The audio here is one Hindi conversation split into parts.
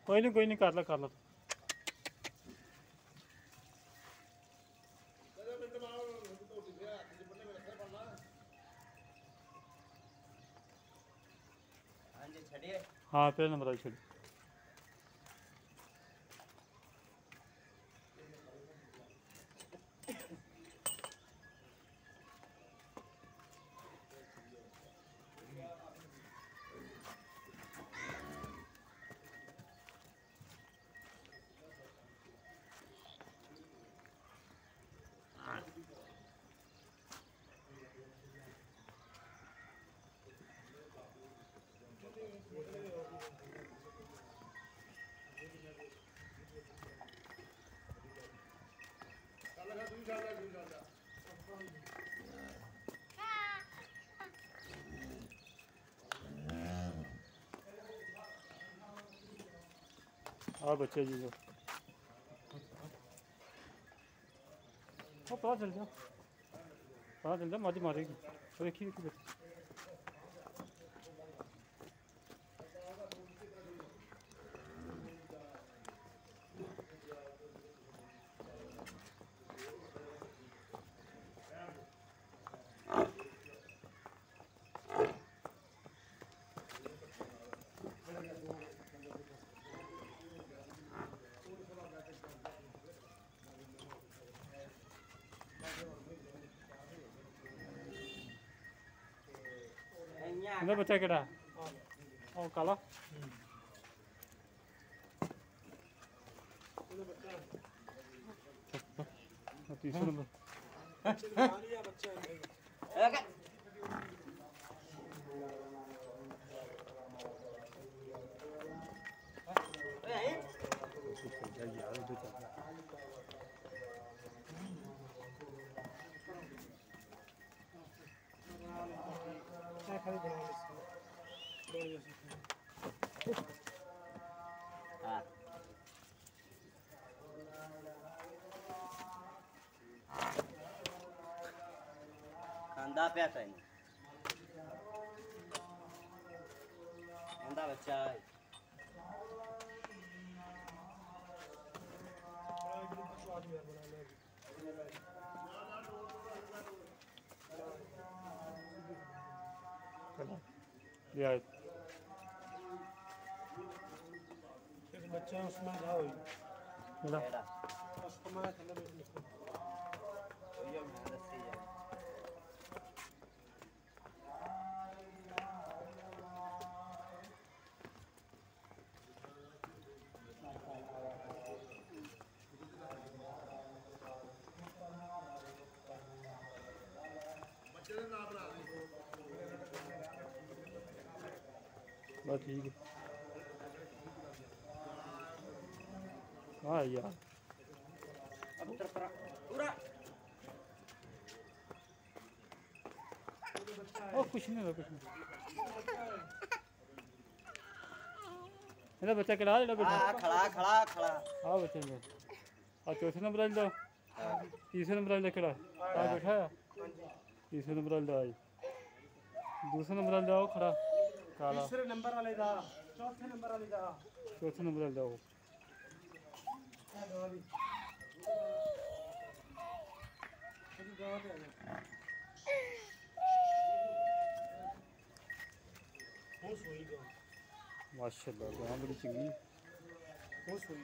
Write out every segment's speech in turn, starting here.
कोई नहीं कर ला हाँ पहले नंबर आई छड़ी हाँ बच्चे जी जो पता चल जा मज मारेगी देखिए बच्चे इधर बच्चा केड़ा ओ काला तीसरा नंबर खांदा पे आता है खांदा बच्चा है ये एक बच्चा उसमें था वही बेटा उसको मैं थल्ले बैठ लिखूं ये मैं दस्सी है बस ठीक है हाँ यार अब तरफ पूरा ओ कुछ नहीं इधर बच्चा केड़ा जेड़ा बैठा खड़ा हाँ बच्चे ने और चौथे नंबर वाले दा तीसरे नंबर वाले केड़ा आ बैठा है तीसरे नंबर वाले दा दूसरे नंबर वाले दा खड़ा काला तीसरे नंबर वाले दा चौथे नंबर वाले दा चौथे नंबर वाले दा वो माशाल्लाह गां बड़ी चंगी वो सोई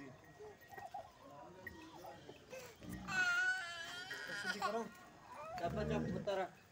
सीधी करो चप पुत्र